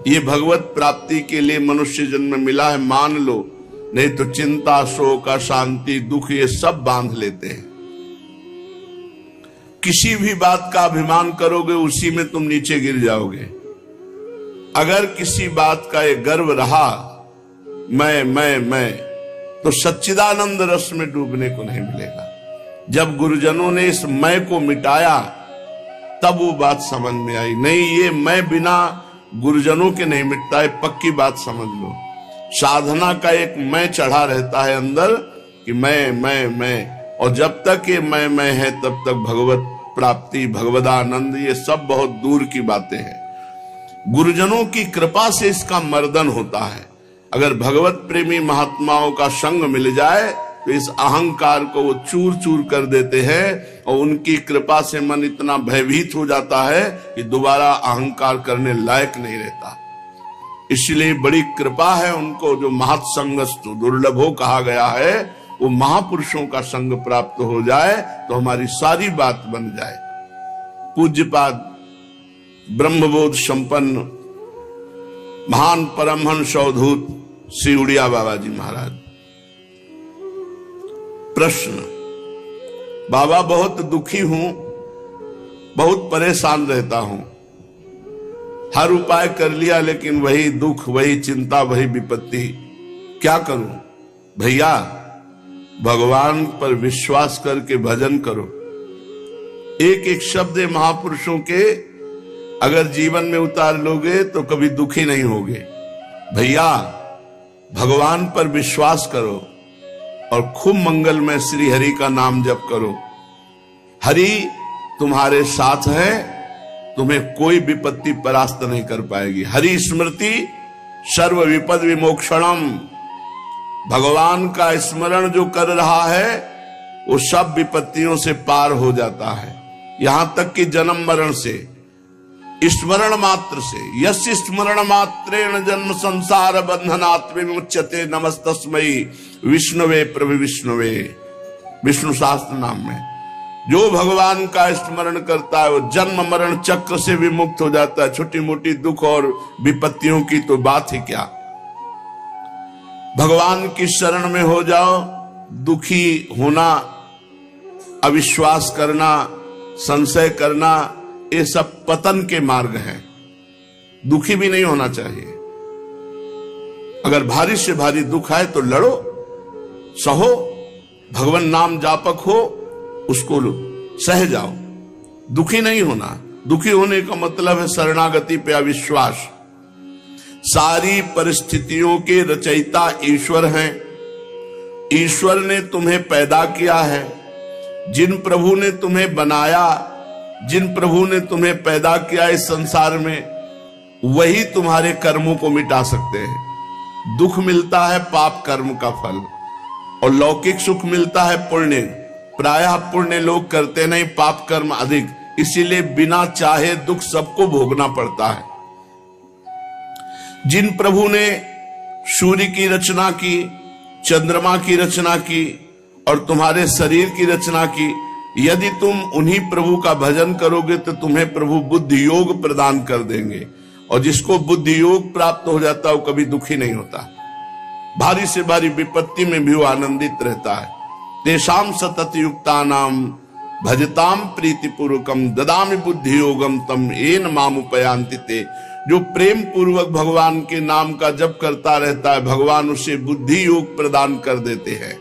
ये भगवत प्राप्ति के लिए मनुष्य जन्म मिला है मान लो, नहीं तो चिंता, शोक, अशांति, दुख ये सब बांध लेते हैं। किसी भी बात का अभिमान करोगे उसी में तुम नीचे गिर जाओगे। अगर किसी बात का ये गर्व रहा मैं, तो सच्चिदानंद रस में डूबने को नहीं मिलेगा। जब गुरुजनों ने इस मैं को मिटाया तब वो बात समझ में आई, नहीं ये मैं बिना गुरुजनों के नहीं मिटता है, पक्की बात समझ लो। साधना का एक मैं चढ़ा रहता है अंदर कि मैं, और जब तक ये मैं है तब तक भगवत प्राप्ति, भगवदानंद ये सब बहुत दूर की बातें हैं। गुरुजनों की कृपा से इसका मर्दन होता है। अगर भगवत प्रेमी महात्माओं का संग मिल जाए तो इस अहंकार को वो चूर चूर कर देते हैं और उनकी कृपा से मन इतना भयभीत हो जाता है कि दोबारा अहंकार करने लायक नहीं रहता। इसलिए बड़ी कृपा है उनको, जो महत्संगस्तु दुर्लभो कहा गया है, वो महापुरुषों का संग प्राप्त हो जाए तो हमारी सारी बात बन जाए। पूज्यपाद ब्रह्मबोध संपन्न महान परमहंस अवधूत श्री उड़िया बाबा जी महाराज। प्रश्न, बाबा बहुत दुखी हूं, बहुत परेशान रहता हूं, हर उपाय कर लिया लेकिन वही दुख, वही चिंता, वही विपत्ति, क्या करूं? भैया भगवान पर विश्वास करके भजन करो। एक एक शब्द महापुरुषों के अगर जीवन में उतार लोगे तो कभी दुखी नहीं होगे। भैया भगवान पर विश्वास करो और खूब मंगलमय श्री हरि का नाम जप करो। हरि तुम्हारे साथ है, तुम्हें कोई विपत्ति परास्त नहीं कर पाएगी। हरि स्मृति सर्व विपद विमोक्षणम। भगवान का स्मरण जो कर रहा है वो सब विपत्तियों से पार हो जाता है, यहां तक कि जन्म मरण से, स्मरण मात्र से। यस्य स्मरण मात्रेण जन्म संसार बंधनात् विमुच्यते नमस्तस्मै विष्णुवे प्रभु विष्णुवे। विष्णु शास्त्र नाम में जो भगवान का स्मरण करता है वो जन्म मरण चक्र से विमुक्त हो जाता है। छोटी मोटी दुख और विपत्तियों की तो बात ही क्या। भगवान की शरण में हो जाओ। दुखी होना, अविश्वास करना, संशय करना, ये सब पतन के मार्ग हैं। दुखी भी नहीं होना चाहिए। अगर भारी से भारी दुख है तो लड़ो, सहो, भगवान नाम जापक हो, उसको सह जाओ। दुखी नहीं होना। दुखी होने का मतलब है शरणागति पे अविश्वास। सारी परिस्थितियों के रचयिता ईश्वर हैं। ईश्वर ने तुम्हें पैदा किया है। जिन प्रभु ने तुम्हें बनाया, जिन प्रभु ने तुम्हें पैदा किया इस संसार में, वही तुम्हारे कर्मों को मिटा सकते हैं। दुख मिलता है पाप कर्म का फल, और लौकिक सुख मिलता है पुण्य। प्रायः पुण्य लोग करते नहीं, पाप कर्म अधिक, इसीलिए बिना चाहे दुख सबको भोगना पड़ता है। जिन प्रभु ने सूर्य की रचना की, चंद्रमा की रचना की और तुम्हारे शरीर की रचना की, यदि तुम उन्हीं प्रभु का भजन करोगे तो तुम्हें प्रभु बुद्धि योग प्रदान कर देंगे। और जिसको बुद्धि योग प्राप्त हो जाता है वो कभी दुखी नहीं होता। भारी से भारी विपत्ति में भी वो आनंदित रहता है। तेषाम सतत युक्तानाम भजताम प्रीति पूर्वकम ददामि बुद्धि योगम तम येन मामुपयान्ति ते। जो प्रेम पूर्वक भगवान के नाम का जप करता रहता है, भगवान उसे बुद्धि योग प्रदान कर देते हैं।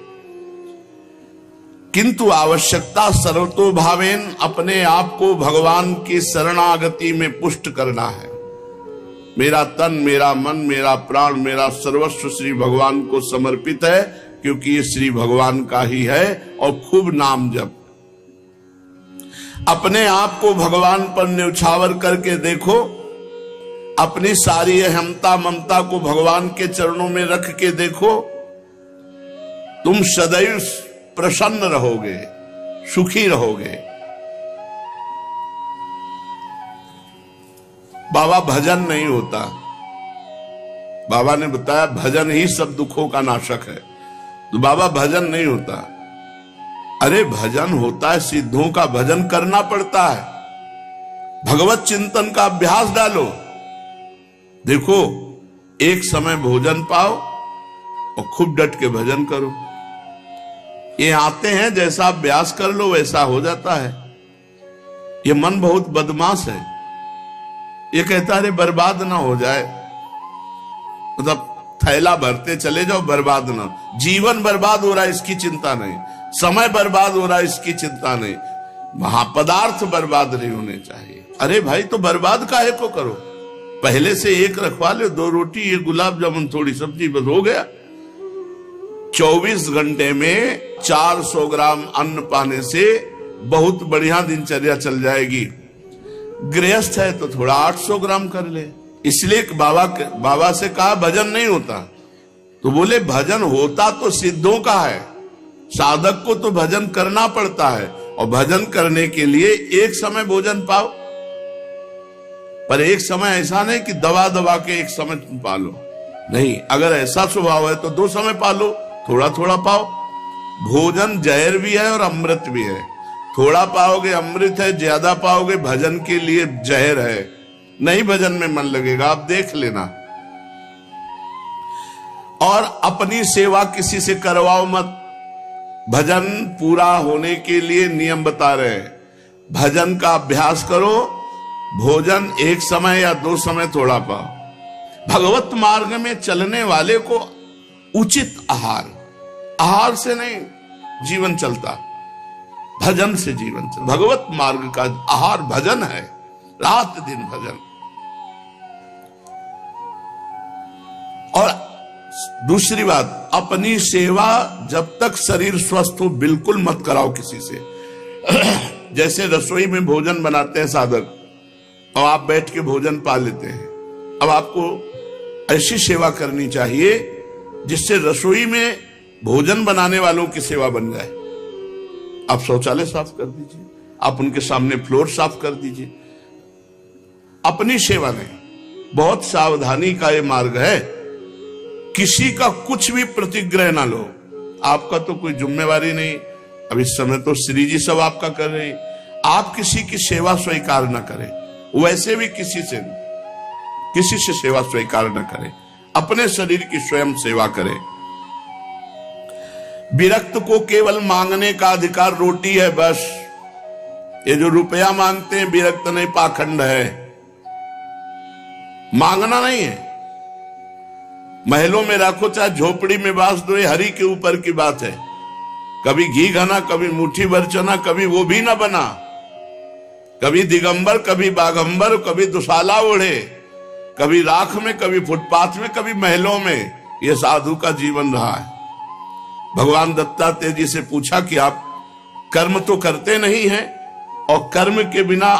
किंतु आवश्यकता सर्वतो भावेन, अपने आप को भगवान की शरणागति में पुष्ट करना है। मेरा तन, मेरा मन, मेरा प्राण, मेरा सर्वस्व श्री भगवान को समर्पित है, क्योंकि ये श्री भगवान का ही है। और खूब नाम जप। अपने आप को भगवान पर न्यौछावर करके देखो। अपनी सारी अहमता ममता को भगवान के चरणों में रख के देखो। तुम सदैव प्रसन्न रहोगे, सुखी रहोगे। बाबा भजन नहीं होता। बाबा ने बताया भजन ही सब दुखों का नाशक है। तो बाबा भजन नहीं होता। अरे भजन होता है, सिद्धों का भजन करना पड़ता है। भगवत चिंतन का अभ्यास डालो। देखो, एक समय भोजन पाओ और खूब डट के भजन करो। ये आते हैं, जैसा अभ्यास कर लो वैसा हो जाता है। ये मन बहुत बदमाश है, ये कहता है बर्बाद ना हो जाए, मतलब थैला भरते चले जाओ, बर्बाद ना। जीवन बर्बाद हो रहा है इसकी चिंता नहीं, समय बर्बाद हो रहा है इसकी चिंता नहीं, वहां पदार्थ बर्बाद नहीं होने चाहिए। अरे भाई, तो बर्बाद काहे को करो, पहले से एक रखवा लो, 2 रोटी, एक गुलाब जामुन, थोड़ी सब्जी, बस हो गया। 24 घंटे में 400 ग्राम अन्न पाने से बहुत बढ़िया दिनचर्या चल जाएगी। गृहस्थ है तो थोड़ा 800 ग्राम कर ले। इसलिए बाबा से कहा भजन नहीं होता, तो बोले भजन होता तो सिद्धों का है, साधक को तो भजन करना पड़ता है, और भजन करने के लिए एक समय भोजन पाओ, पर एक समय ऐसा नहीं कि दबा दबा के एक समय पालो, नहीं। अगर ऐसा स्वभाव है तो 2 समय पालो, थोड़ा थोड़ा पाओ। भोजन जहर भी है और अमृत भी है, थोड़ा पाओगे अमृत है, ज्यादा पाओगे भजन के लिए जहर है, नहीं भजन में मन लगेगा, आप देख लेना। और अपनी सेवा किसी से करवाओ मत। भजन पूरा होने के लिए नियम बता रहे हैं, भजन का अभ्यास करो, भोजन एक समय या 2 समय थोड़ा पाओ। भगवत मार्ग में चलने वाले को उचित आहार से नहीं जीवन चलता, भजन से जीवन चलता। भगवत मार्ग का आहार भजन है, रात दिन भजन। और दूसरी बात, अपनी सेवा जब तक शरीर स्वस्थ हो बिल्कुल मत कराओ किसी से। जैसे रसोई में भोजन बनाते हैं साधक, और आप बैठ के भोजन पा लेते हैं, अब आपको ऐसी सेवा करनी चाहिए जिससे रसोई में भोजन बनाने वालों की सेवा बन जाए। आप शौचालय साफ कर दीजिए, आप उनके सामने फ्लोर साफ कर दीजिए, अपनी सेवा नहीं। बहुत सावधानी का ये मार्ग है, किसी का कुछ भी प्रतिग्रह ना लो, आपका तो कोई जिम्मेवारी नहीं। अब इस समय तो श्री जी सब आपका कर रहे हैं, आप किसी की सेवा स्वीकार न करें, वैसे भी किसी से सेवा स्वीकार न करें, अपने शरीर की स्वयं सेवा करें। विरक्त को केवल मांगने का अधिकार रोटी है बस। ये जो रुपया मांगते हैं विरक्त नहीं, पाखंड है, मांगना नहीं है। महलों में रखो चाहे झोपड़ी में बांस दो, ये हरि के ऊपर की बात है। कभी घी घना, कभी मुट्ठी भर चना, कभी वो भी ना बना, कभी दिगंबर, कभी बागंबर, कभी दुशाला ओढ़े, कभी राख में, कभी फुटपाथ में, कभी महलों में। ये साधु का जीवन रहा है। भगवान दत्तात्रेय जी से पूछा कि आप कर्म तो करते नहीं हैं, और कर्म के बिना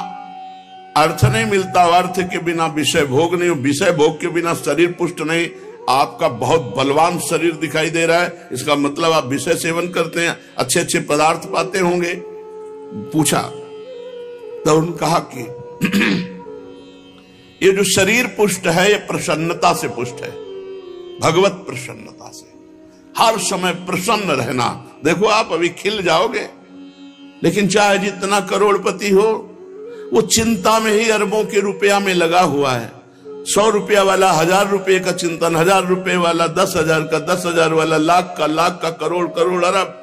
अर्थ नहीं मिलता, अर्थ के बिना विषय भोग नहीं, विषय भोग के बिना शरीर पुष्ट नहीं। आपका बहुत बलवान शरीर दिखाई दे रहा है, इसका मतलब आप विषय सेवन करते हैं, अच्छे अच्छे पदार्थ पाते होंगे। पूछा तो उन्होंने कहा कि ये जो शरीर पुष्ट है ये प्रसन्नता से पुष्ट है, भगवत प्रसन्नता से। हर समय प्रसन्न रहना। देखो आप अभी खिल जाओगे, लेकिन चाहे जितना करोड़पति हो, वो चिंता में ही अरबों के रुपया में लगा हुआ है। 100 रुपया वाला 1000 रुपये का चिंतन, 1000 रुपये वाला 10,000 का, 10,000 वाला लाख का, करोड़ करोड़ अरब,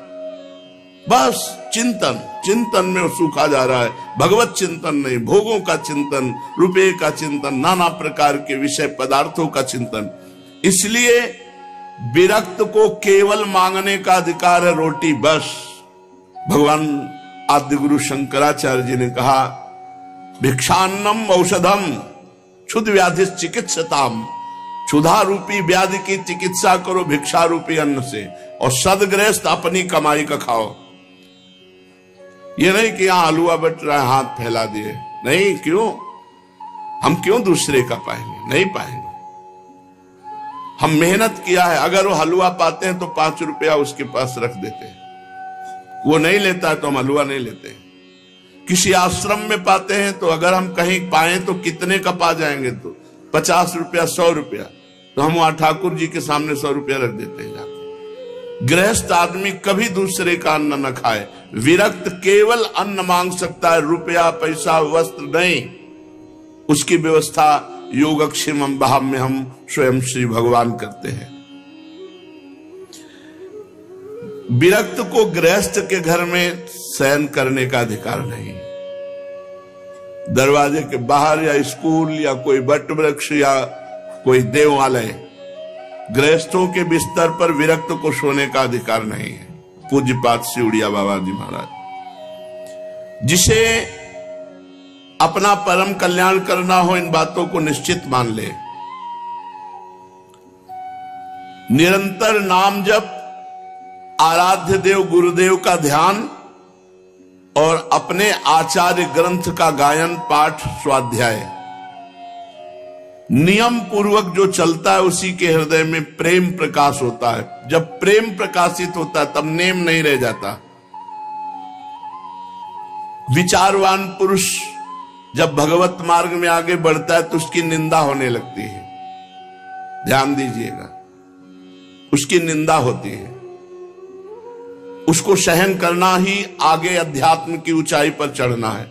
बस चिंतन में सूखा जा रहा है। भगवत चिंतन नहीं, भोगों का चिंतन, रुपये का चिंतन, नाना प्रकार के विषय पदार्थों का चिंतन। इसलिए विरक्त को केवल मांगने का अधिकार है, रोटी बस। भगवान आदि गुरु शंकराचार्य जी ने कहा, भिक्षान्नम औषधम क्षुध व्याधि चिकित्सताम। क्षुधा रूपी व्याधि की चिकित्सा करो भिक्षा रूपी अन्न से, और सदगृहस्थ अपनी कमाई का खाओ। ये नहीं कि यहां हलवा बट रहा है, हाथ फैला दिए, नहीं। क्यों? हम क्यों दूसरे का पाएंगे? नहीं पाएंगे। हम मेहनत किया है, अगर वो हलवा पाते हैं तो 5 रुपया उसके पास रख देते हैं, वो नहीं लेता है तो हम हलवा नहीं लेते हैं। किसी आश्रम में पाते हैं तो अगर हम कहीं पाए तो कितने का पा जाएंगे, तो 50 रुपया, 100 रुपया, तो हम वहां ठाकुर जी के सामने 100 रुपया रख देते हैं जाके। गृहस्थ आदमी कभी दूसरे का अन्न न खाए। विरक्त केवल अन्न मांग सकता है, रुपया पैसा वस्त्र नहीं। उसकी व्यवस्था योगक्षेमम वहाम्य हम स्वयं श्री भगवान करते हैं। विरक्त को गृहस्थ के घर में शयन करने का अधिकार नहीं। दरवाजे के बाहर या स्कूल या कोई वट वृक्ष या कोई देवालय, गृहस्थों के बिस्तर पर विरक्त को सोने का अधिकार नहीं है। पूज्यपाद सिउड़िया बाबा जी महाराज। जिसे अपना परम कल्याण करना हो, इन बातों को निश्चित मान ले। निरंतर नाम जप, आराध्य देव गुरुदेव का ध्यान और अपने आचार्य ग्रंथ का गायन पाठ स्वाध्याय नियम पूर्वक जो चलता है, उसी के हृदय में प्रेम प्रकाश होता है। जब प्रेम प्रकाशित होता है तब नेम नहीं रह जाता। विचारवान पुरुष जब भगवत मार्ग में आगे बढ़ता है तो उसकी निंदा होने लगती है। ध्यान दीजिएगा, उसकी निंदा होती है। उसको सहन करना ही आगे अध्यात्म की ऊंचाई पर चढ़ना है।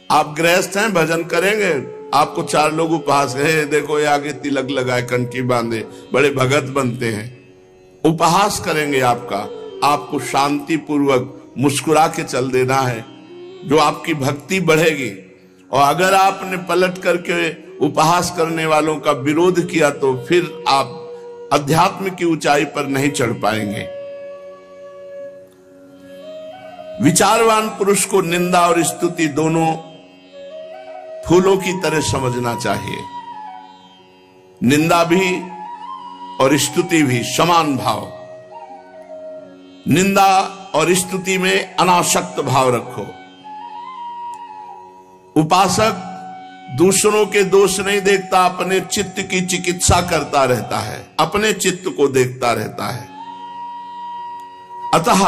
आप गृहस्थ हैं, भजन करेंगे, आपको 4 लोग उपहास है, देखो ये आगे तिलक लगाए, कंठी बांधे, बड़े भगत बनते हैं, उपहास करेंगे आपका। आपको शांति पूर्वक मुस्कुरा के चल देना है, जो आपकी भक्ति बढ़ेगी। और अगर आपने पलट करके उपहास करने वालों का विरोध किया तो फिर आप अध्यात्म की ऊंचाई पर नहीं चढ़ पाएंगे। विचारवान पुरुष को निंदा और स्तुति दोनों फूलों की तरह समझना चाहिए। निंदा भी और स्तुति भी समान भाव। निंदा और स्तुति में अनासक्त भाव रखो। उपासक दूसरों के दोष नहीं देखता, अपने चित्त की चिकित्सा करता रहता है, अपने चित्त को देखता रहता है। अतः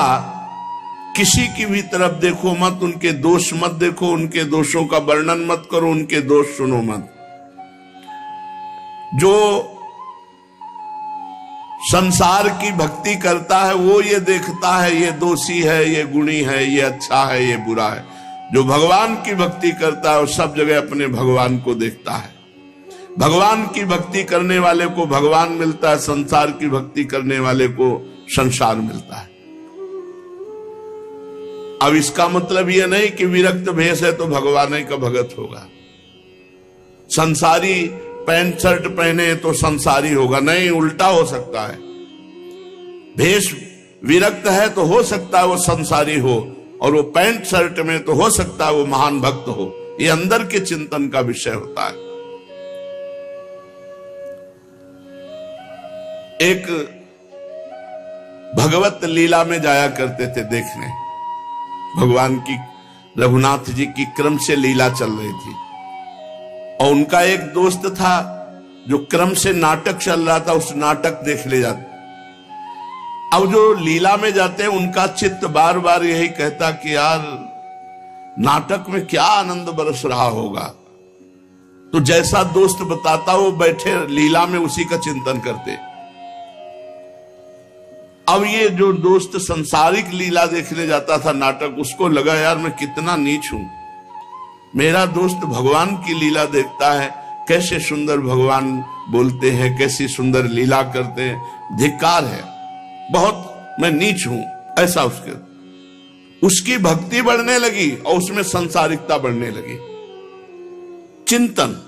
किसी की भी तरफ देखो मत, उनके दोष मत देखो, उनके दोषों का वर्णन मत करो, उनके दोष सुनो मत। जो संसार की भक्ति करता है वो ये देखता है ये दोषी है, ये गुणी है, ये अच्छा है, ये बुरा है। जो भगवान की भक्ति करता है वो सब जगह अपने भगवान को देखता है। भगवान की भक्ति करने वाले को भगवान मिलता है, संसार की भक्ति करने वाले को संसार मिलता है। अब इसका मतलब यह नहीं कि विरक्त भेष है तो भगवान ही का भगत होगा, संसारी पैंट शर्ट पहने तो संसारी होगा, नहीं, उल्टा हो सकता है। भेष विरक्त है तो हो सकता है वो संसारी हो, और वो पैंट शर्ट में तो हो सकता है वो महान भक्त हो। ये अंदर के चिंतन का विषय होता है। एक भगवत लीला में जाया करते थे देखने, भगवान की, रघुनाथ जी की क्रम से लीला चल रही थी, और उनका एक दोस्त था जो क्रम से नाटक चल रहा था, उस नाटक देख ले जाते। अब जो लीला में जाते हैं उनका चित्त बार बार यही कहता कि यार नाटक में क्या आनंद बरस रहा होगा। तो जैसा दोस्त बताता वो बैठे लीला में उसी का चिंतन करते। अब ये जो दोस्त संसारिक लीला देखने जाता था नाटक, उसको लगा यार मैं कितना नीच हूं, मेरा दोस्त भगवान की लीला देखता है, कैसे सुंदर भगवान बोलते हैं, कैसी सुंदर लीला करते हैं, धिक्कार है, बहुत मैं नीच हूं, ऐसा उसकी भक्ति बढ़ने लगी और उसमें संसारिकता बढ़ने लगी। चिंतन,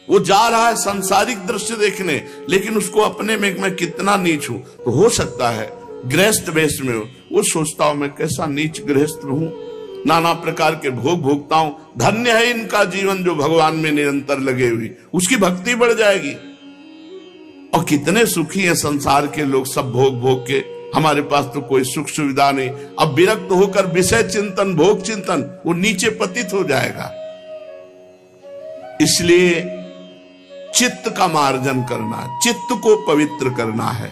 वो जा रहा है संसारिक दृश्य देखने, लेकिन उसको अपने में मैं कितना नीच हूं। तो हो सकता है गृहस्थ वेश में वो सोचता हूं मैं कैसा नीच गृहस्थ हूं, नाना प्रकार के भोग भोगता हूं, धन्य है इनका जीवन जो भगवान में निरंतर लगे हुए, उसकी भक्ति बढ़ जाएगी। और कितने सुखी हैं संसार के लोग, सब भोग भोग के, हमारे पास तो कोई सुख सुविधा नहीं। अब विरक्त होकर विषय चिंतन, भोग चिंतन, वो नीचे पतित हो जाएगा। इसलिए चित्त का मार्जन करना, चित्त को पवित्र करना है।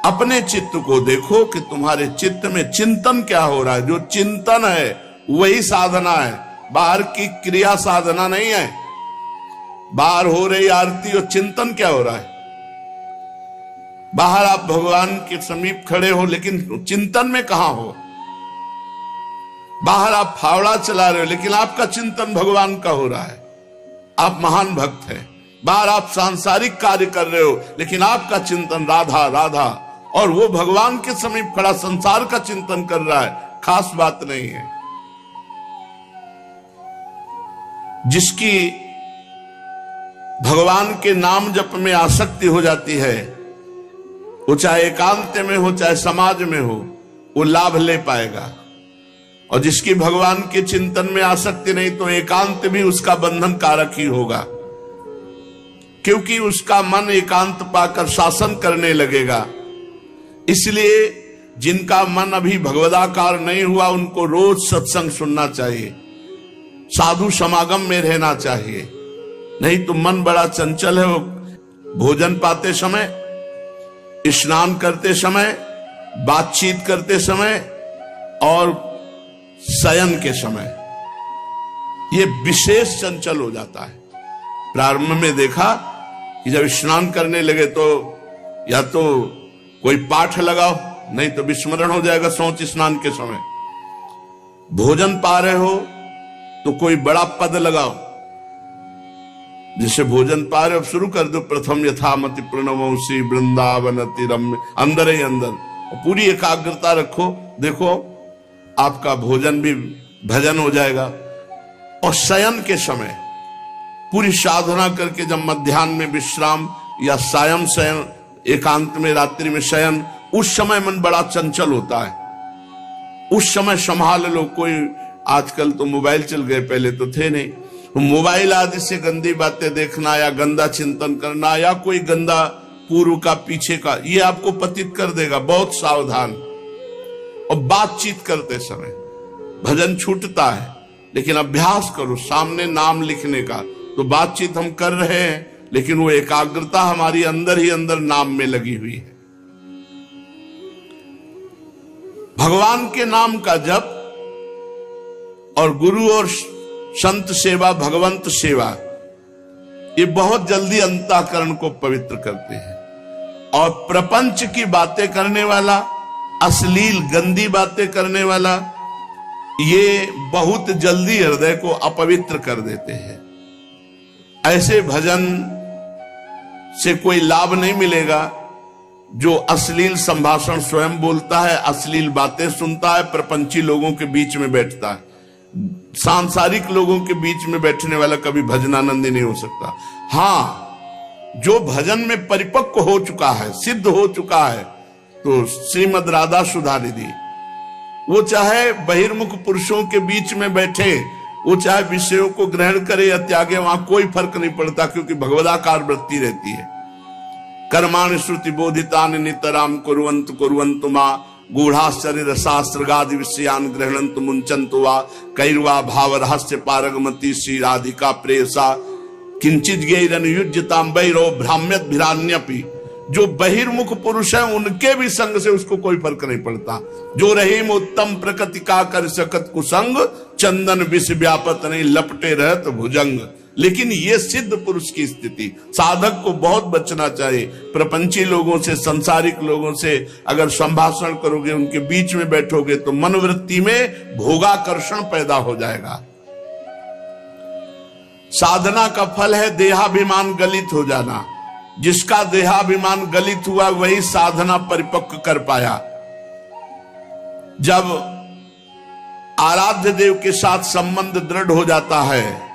अपने चित्त को देखो कि तुम्हारे चित्त में चिंतन क्या हो रहा है। जो चिंतन है वही साधना है, बाहर की क्रिया साधना नहीं है। बाहर हो रही आरती और चिंतन क्या हो रहा है। बाहर आप भगवान के समीप खड़े हो लेकिन चिंतन में कहां हो। बाहर आप फावड़ा चला रहे हो लेकिन आपका चिंतन भगवान का हो रहा है। आप महान भक्त हैं, बाहर आप सांसारिक कार्य कर रहे हो, लेकिन आपका चिंतन राधा राधा, और वो भगवान के समीप खड़ा संसार का चिंतन कर रहा है, खास बात नहीं है। जिसकी भगवान के नाम जप में आसक्ति हो जाती है, वो चाहे एकांत में हो चाहे समाज में हो, वो लाभ ले पाएगा। और जिसकी भगवान के चिंतन में आसक्ति नहीं, तो एकांत भी उसका बंधन कारक ही होगा, क्योंकि उसका मन एकांत पाकर शासन करने लगेगा। इसलिए जिनका मन अभी भगवदाकार नहीं हुआ, उनको रोज सत्संग सुनना चाहिए, साधु समागम में रहना चाहिए। नहीं तो मन बड़ा चंचल है, वो भोजन पाते समय, स्नान करते समय, बातचीत करते समय और शयन के समय ये विशेष चंचल हो जाता है। प्रारंभ में देखा कि जब स्नान करने लगे तो या तो कोई पाठ लगाओ, नहीं तो विस्मरण हो जाएगा शौच स्नान के समय। भोजन पा रहे हो तो कोई बड़ा पद लगाओ, जिसे भोजन पा रहे हो शुरू कर दो, प्रथम यथामति प्रणवंसी वृंदावन रम्य, अंदर ही अंदर, और पूरी एकाग्रता रखो। देखो आपका भोजन भी भजन हो जाएगा। और शयन के समय पूरी साधना करके जब मध्याह्न में विश्राम या सायं शयन, एकांत में रात्रि में शयन, उस समय मन बड़ा चंचल होता है। उस समय संभाल लो। कोई आजकल तो मोबाइल चल गए, पहले तो थे नहीं। मोबाइल आदि से गंदी बातें देखना या गंदा चिंतन करना या कोई गंदा पूर्व का पीछे का, ये आपको पतित कर देगा। बहुत सावधान। और बातचीत करते समय भजन छूटता है, लेकिन अभ्यास करो सामने नाम लिखने का। तो बातचीत हम कर रहे हैं, लेकिन वो एकाग्रता हमारी अंदर ही अंदर नाम में लगी हुई है। भगवान के नाम का जप और गुरु और संत सेवा, भगवंत सेवा, ये बहुत जल्दी अंतःकरण को पवित्र करते हैं। और प्रपंच की बातें करने वाला, अश्लील गंदी बातें करने वाला, ये बहुत जल्दी हृदय को अपवित्र कर देते हैं। ऐसे भजन से कोई लाभ नहीं मिलेगा जो अश्लील संभाषण स्वयं बोलता है, अश्लील बातें सुनता है, प्रपंची लोगों के बीच में बैठता है। सांसारिक लोगों के बीच में बैठने वाला कभी भजनानंदी नहीं हो सकता। हाँ, जो भजन में परिपक्व हो चुका है, सिद्ध हो चुका है, तो श्रीमद राधा सुधा निधि, वो चाहे बहिर्मुख पुरुषों के बीच में बैठे, वो चाहे विषयों को ग्रहण करे या त्यागे, वहां कोई फर्क नहीं पड़ता, क्योंकि भगवदाकार वृत्ति रहती है। कर्माणि श्रुति बोधितानि नितराम कुर्वन्तु कुर्वन्तु मा गूढ़ाश्चर्य रसास्त्रगादि विषयान गृह्णन्तु मुञ्चन्तु वा कैर्वा भाव रहस्य पारगमति श्री राधिका प्रेयसा किंचित गैरनुयुज्यताम वैरो भ्राम्यत भिरान्यपि। जो बहिर्मुख पुरुष है उनके भी संग से उसको कोई फर्क नहीं पड़ता। जो रहीम उत्तम प्रकृति का कर सकत कुसंग, चंदन विष व्यापत नहीं लपटे रहत भुजंग। लेकिन ये सिद्ध पुरुष की स्थिति, साधक को बहुत बचना चाहिए। प्रपंची लोगों से, संसारिक लोगों से अगर संभाषण करोगे, उनके बीच में बैठोगे, तो मनोवृत्ति में भोगाकर्षण पैदा हो जाएगा। साधना का फल है देहाभिमान गलित हो जाना। जिसका देहाभिमान गलित हुआ वही साधना परिपक्व कर पाया। जब आराध्य देव के साथ संबंध दृढ़ हो जाता है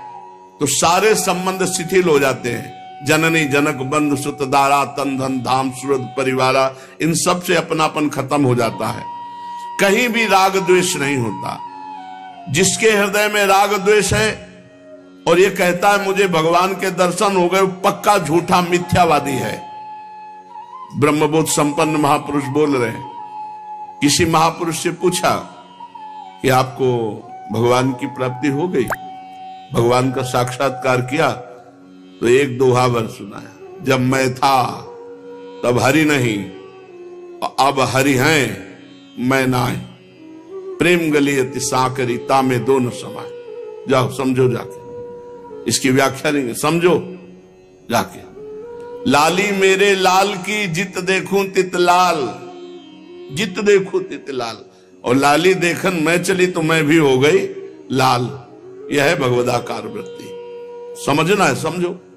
तो सारे संबंध शिथिल हो जाते हैं। जननी जनक बंधु सुत दारा तन धन धाम सुरत परिवारा, इन सब से अपनापन खत्म हो जाता है। कहीं भी राग द्वेष नहीं होता। जिसके हृदय में राग द्वेष है और ये कहता है मुझे भगवान के दर्शन हो गए, पक्का झूठा मिथ्यावादी है। ब्रह्मबोध संपन्न महापुरुष बोल रहे हैं। किसी महापुरुष से पूछा कि आपको भगवान की प्राप्ति हो गई, भगवान का साक्षात्कार किया? तो एक दोहा सुनाया, जब मैं था तब हरि नहीं, अब हरि हैं मैं नाय, प्रेम गली अति साकरी तामे दोनों समाय। जाओ समझो जाके, इसकी व्याख्या नहीं, समझो जाके। लाली मेरे लाल की जित देखूं तित लाल, जित देखूं तित लाल। और लाली देखन मैं चली तो मैं भी हो गई लाल। यह है भगवदाकार वृत्ति। समझना है समझो।